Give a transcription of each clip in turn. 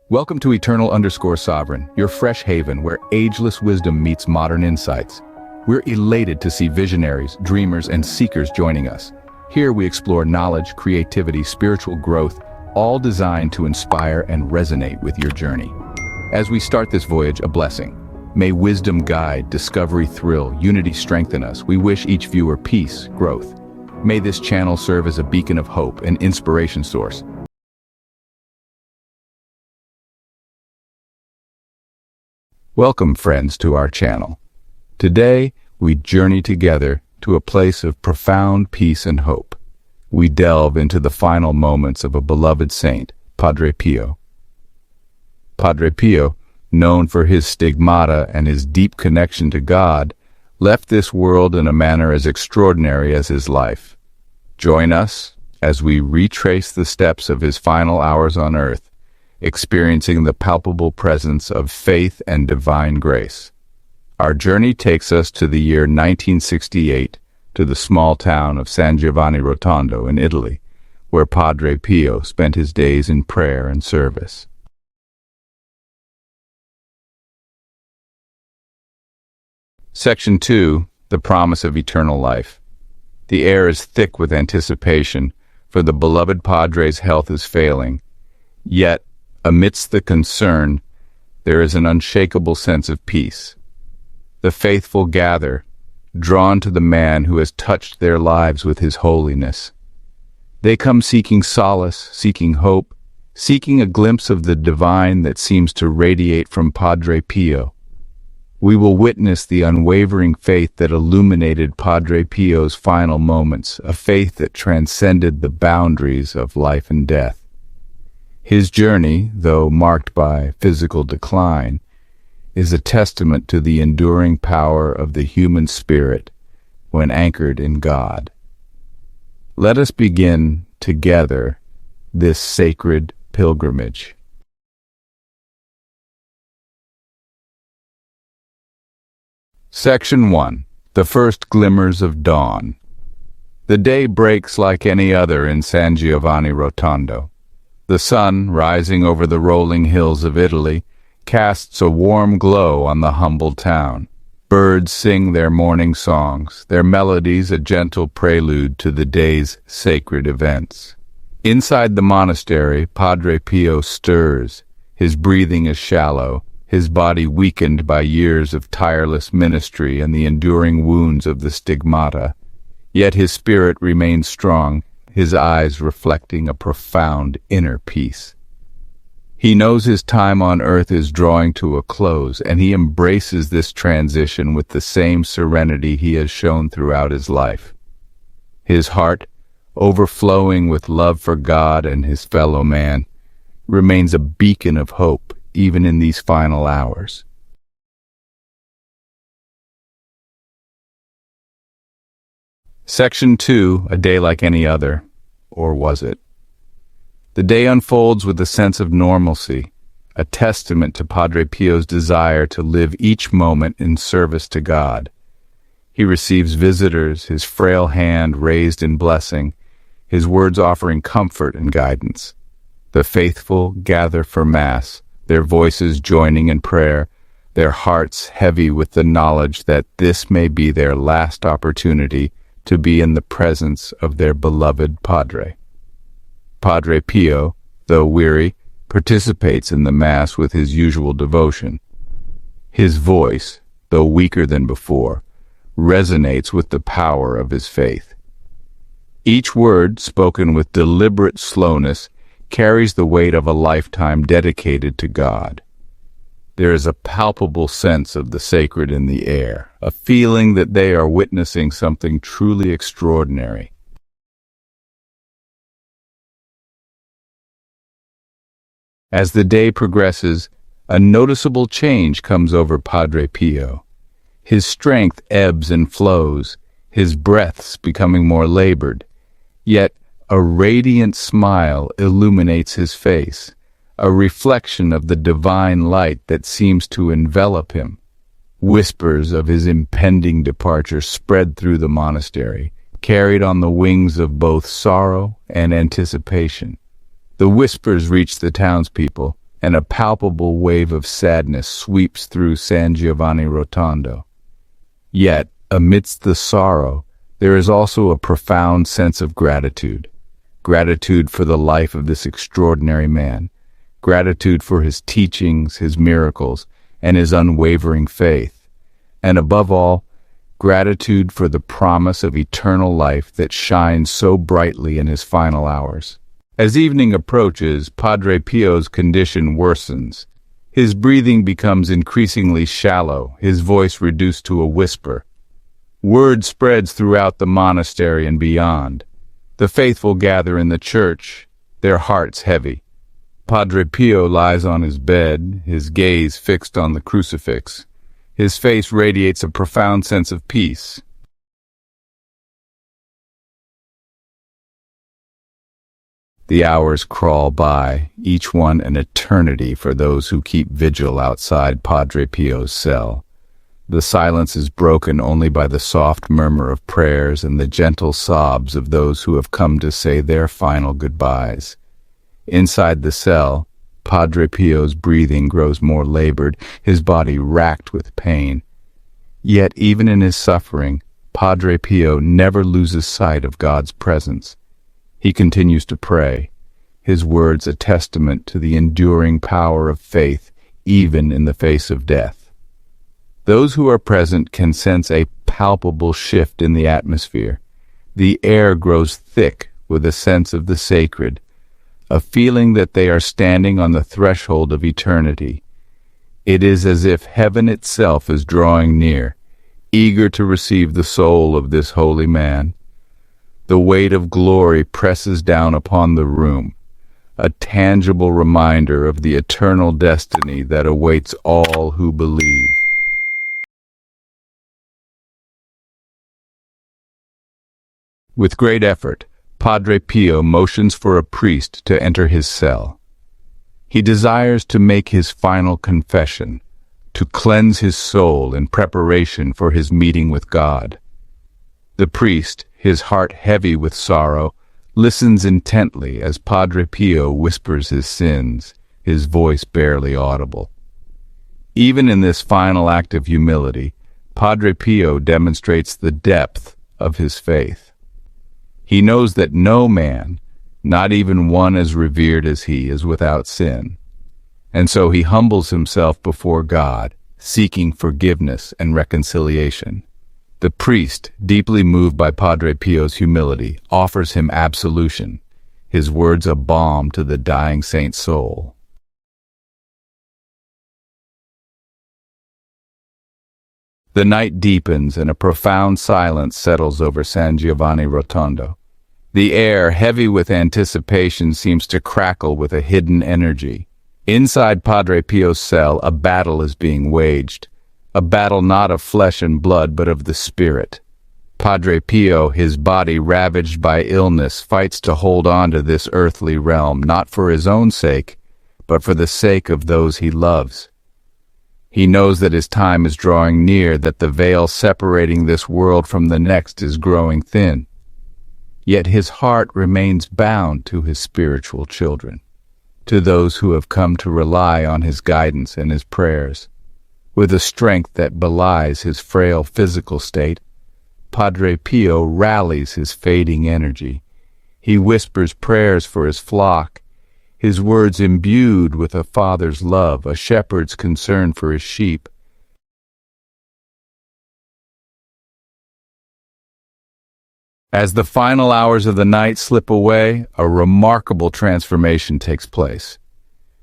Welcome to Eternal_Sovereign, your fresh haven where ageless wisdom meets modern insights. We're elated to see visionaries, dreamers, and seekers joining us. Here we explore knowledge, creativity, spiritual growth, all designed to inspire and resonate with your journey. As we start this voyage, a blessing. May wisdom guide, discovery thrill, unity strengthen us. We wish each viewer peace, growth. May this channel serve as a beacon of hope and inspiration source. Welcome, friends, to our channel. Today, we journey together to a place of profound peace and hope. We delve into the final moments of a beloved saint, Padre Pio. Padre Pio, known for his stigmata and his deep connection to God, left this world in a manner as extraordinary as his life. Join us as we retrace the steps of his final hours on earth, experiencing the palpable presence of faith and divine grace. Our journey takes us to the year 1968, to the small town of San Giovanni Rotondo in Italy, where Padre Pio spent his days in prayer and service. Section 2, The Promise of Eternal Life. The air is thick with anticipation, for the beloved Padre's health is failing. Yet, amidst the concern, there is an unshakable sense of peace. The faithful gather, drawn to the man who has touched their lives with his holiness. They come seeking solace, seeking hope, seeking a glimpse of the divine that seems to radiate from Padre Pio. We will witness the unwavering faith that illuminated Padre Pio's final moments, a faith that transcended the boundaries of life and death. His journey, though marked by physical decline, is a testament to the enduring power of the human spirit when anchored in God. Let us begin together this sacred pilgrimage. Section 1. The First Glimmers of Dawn. The day breaks like any other in San Giovanni Rotondo. The sun, rising over the rolling hills of Italy, casts a warm glow on the humble town. Birds sing their morning songs, their melodies a gentle prelude to the day's sacred events. Inside the monastery, Padre Pio stirs. His breathing is shallow, his body weakened by years of tireless ministry and the enduring wounds of the stigmata. Yet his spirit remains strong, his eyes reflecting a profound inner peace. He knows his time on earth is drawing to a close, and he embraces this transition with the same serenity he has shown throughout his life. His heart, overflowing with love for God and his fellow man, remains a beacon of hope even in these final hours. Section 2, A Day Like Any Other. Or was it? The day unfolds with a sense of normalcy, a testament to Padre Pio's desire to live each moment in service to God. He receives visitors, his frail hand raised in blessing, his words offering comfort and guidance. The faithful gather for Mass, their voices joining in prayer, their hearts heavy with the knowledge that this may be their last opportunity to be in the presence of their beloved Padre. Padre Pio, though weary, participates in the Mass with his usual devotion. His voice, though weaker than before, resonates with the power of his faith. Each word, spoken with deliberate slowness, carries the weight of a lifetime dedicated to God. There is a palpable sense of the sacred in the air, a feeling that they are witnessing something truly extraordinary. As the day progresses, a noticeable change comes over Padre Pio. His strength ebbs and flows, his breaths becoming more labored. Yet a radiant smile illuminates his face, a reflection of the divine light that seems to envelop him. Whispers of his impending departure spread through the monastery, carried on the wings of both sorrow and anticipation. The whispers reach the townspeople, and a palpable wave of sadness sweeps through San Giovanni Rotondo. Yet, amidst the sorrow, there is also a profound sense of gratitude. Gratitude for the life of this extraordinary man. Gratitude for his teachings, his miracles, and his unwavering faith. And above all, gratitude for the promise of eternal life that shines so brightly in his final hours. As evening approaches, Padre Pio's condition worsens. His breathing becomes increasingly shallow, his voice reduced to a whisper. Word spreads throughout the monastery and beyond. The faithful gather in the church, their hearts heavy. Padre Pio lies on his bed, his gaze fixed on the crucifix. His face radiates a profound sense of peace. The hours crawl by, each one an eternity for those who keep vigil outside Padre Pio's cell. The silence is broken only by the soft murmur of prayers and the gentle sobs of those who have come to say their final goodbyes. Inside the cell, Padre Pio's breathing grows more labored, his body racked with pain. Yet even in his suffering, Padre Pio never loses sight of God's presence. He continues to pray, his words a testament to the enduring power of faith even in the face of death. Those who are present can sense a palpable shift in the atmosphere. The air grows thick with a sense of the sacred, a feeling that they are standing on the threshold of eternity. It is as if heaven itself is drawing near, eager to receive the soul of this holy man. The weight of glory presses down upon the room, a tangible reminder of the eternal destiny that awaits all who believe. With great effort, Padre Pio motions for a priest to enter his cell. He desires to make his final confession, to cleanse his soul in preparation for his meeting with God. The priest, his heart heavy with sorrow, listens intently as Padre Pio whispers his sins, his voice barely audible. Even in this final act of humility, Padre Pio demonstrates the depth of his faith. He knows that no man, not even one as revered as he, is without sin. And so he humbles himself before God, seeking forgiveness and reconciliation. The priest, deeply moved by Padre Pio's humility, offers him absolution, his words a balm to the dying saint's soul. The night deepens and a profound silence settles over San Giovanni Rotondo. The air, heavy with anticipation, seems to crackle with a hidden energy. Inside Padre Pio's cell, a battle is being waged. A battle not of flesh and blood, but of the spirit. Padre Pio, his body ravaged by illness, fights to hold on to this earthly realm, not for his own sake, but for the sake of those he loves. He knows that his time is drawing near, that the veil separating this world from the next is growing thin. Yet his heart remains bound to his spiritual children, to those who have come to rely on his guidance and his prayers. With a strength that belies his frail physical state, Padre Pio rallies his fading energy. He whispers prayers for his flock, his words imbued with a father's love, a shepherd's concern for his sheep. As the final hours of the night slip away, a remarkable transformation takes place.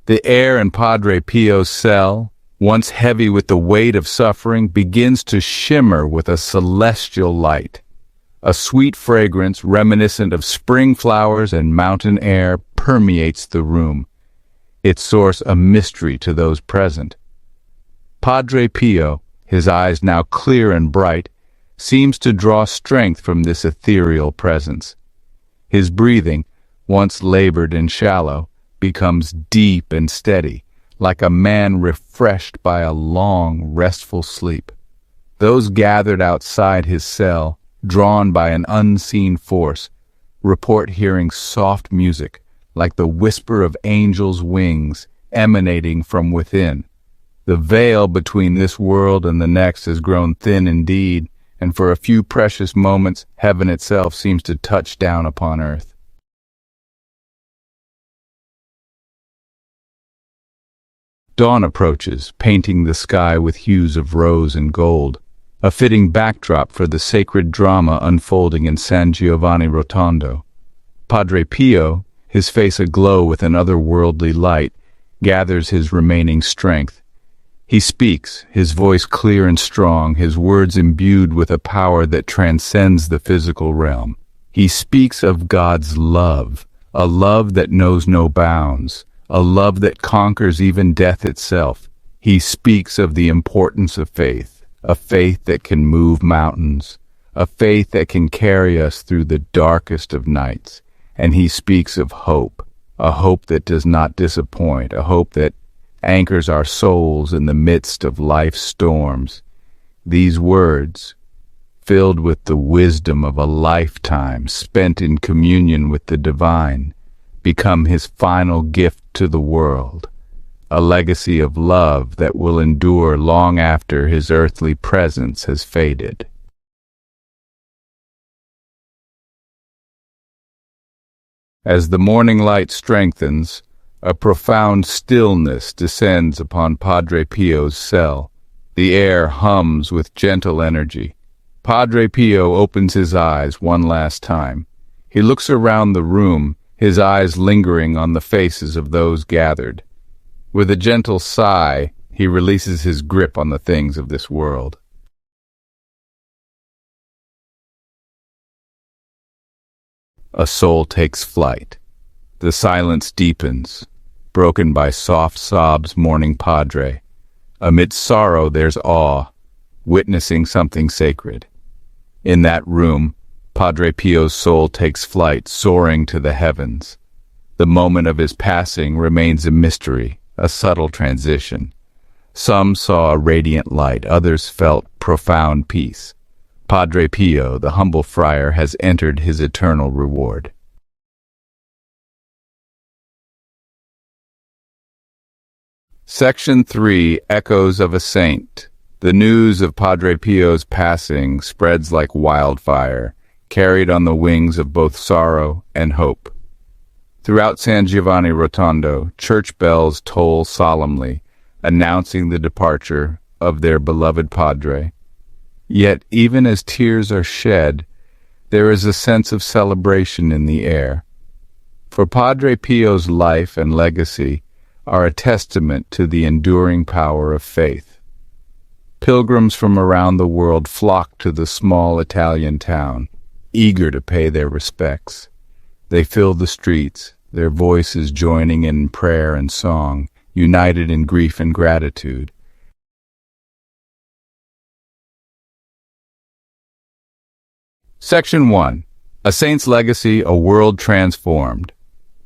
The air in Padre Pio's cell, once heavy with the weight of suffering, begins to shimmer with a celestial light. A sweet fragrance reminiscent of spring flowers and mountain air permeates the room, its source a mystery to those present. Padre Pio, his eyes now clear and bright, seems to draw strength from this ethereal presence. His breathing, once labored and shallow, becomes deep and steady, like a man refreshed by a long, restful sleep. Those gathered outside his cell, drawn by an unseen force, report hearing soft music, like the whisper of angels' wings, emanating from within. The veil between this world and the next has grown thin indeed, and for a few precious moments, heaven itself seems to touch down upon earth. Dawn approaches, painting the sky with hues of rose and gold, a fitting backdrop for the sacred drama unfolding in San Giovanni Rotondo. Padre Pio, his face aglow with an otherworldly light, gathers his remaining strength. He speaks, his voice clear and strong, his words imbued with a power that transcends the physical realm. He speaks of God's love, a love that knows no bounds, a love that conquers even death itself. He speaks of the importance of faith, a faith that can move mountains, a faith that can carry us through the darkest of nights. And he speaks of hope, a hope that does not disappoint, a hope that anchors our souls in the midst of life's storms. These words, filled with the wisdom of a lifetime spent in communion with the divine, become his final gift to the world, a legacy of love that will endure long after his earthly presence has faded. As the morning light strengthens, a profound stillness descends upon Padre Pio's cell. The air hums with gentle energy. Padre Pio opens his eyes one last time. He looks around the room, his eyes lingering on the faces of those gathered. With a gentle sigh, he releases his grip on the things of this world. A soul takes flight. The silence deepens, broken by soft sobs mourning Padre. Amidst sorrow there's awe, witnessing something sacred. In that room, Padre Pio's soul takes flight, soaring to the heavens. The moment of his passing remains a mystery, a subtle transition. Some saw a radiant light, others felt profound peace. Padre Pio, the humble friar, has entered his eternal reward. Section 3, Echoes of a Saint. The news of Padre Pio's passing spreads like wildfire, carried on the wings of both sorrow and hope. Throughout San Giovanni Rotondo, church bells toll solemnly, announcing the departure of their beloved Padre. Yet, even as tears are shed, there is a sense of celebration in the air. For Padre Pio's life and legacy are a testament to the enduring power of faith. Pilgrims from around the world flock to the small Italian town, eager to pay their respects. They fill the streets, their voices joining in prayer and song, united in grief and gratitude. Section 1. A Saint's Legacy, a World Transformed.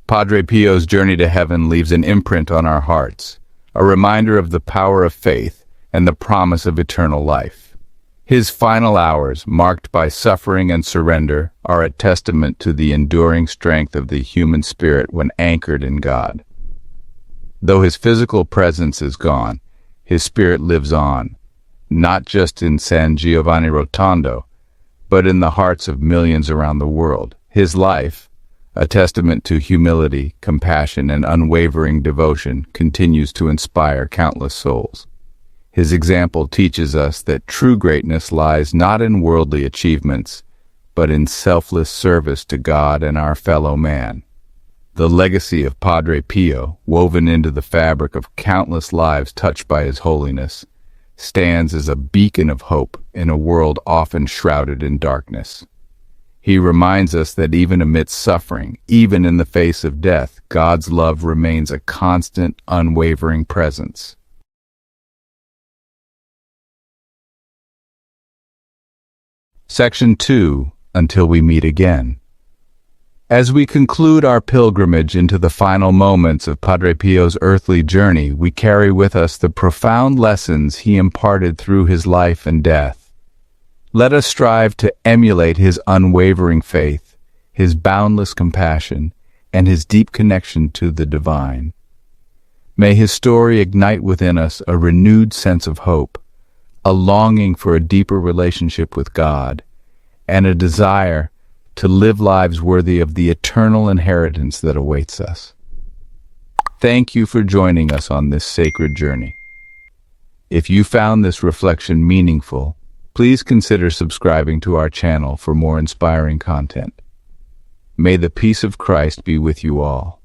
Padre Pio's journey to heaven leaves an imprint on our hearts, a reminder of the power of faith and the promise of eternal life. His final hours, marked by suffering and surrender, are a testament to the enduring strength of the human spirit when anchored in God. Though his physical presence is gone, his spirit lives on, not just in San Giovanni Rotondo, but in the hearts of millions around the world. His life, a testament to humility, compassion, and unwavering devotion, continues to inspire countless souls. His example teaches us that true greatness lies not in worldly achievements, but in selfless service to God and our fellow man. The legacy of Padre Pio, woven into the fabric of countless lives touched by his holiness, stands as a beacon of hope in a world often shrouded in darkness. He reminds us that even amidst suffering, even in the face of death, God's love remains a constant, unwavering presence. Section 2, Until We Meet Again. As we conclude our pilgrimage into the final moments of Padre Pio's earthly journey, we carry with us the profound lessons he imparted through his life and death. Let us strive to emulate his unwavering faith, his boundless compassion, and his deep connection to the divine. May his story ignite within us a renewed sense of hope, a longing for a deeper relationship with God, and a desire to live lives worthy of the eternal inheritance that awaits us. Thank you for joining us on this sacred journey. If you found this reflection meaningful, please consider subscribing to our channel for more inspiring content. May the peace of Christ be with you all.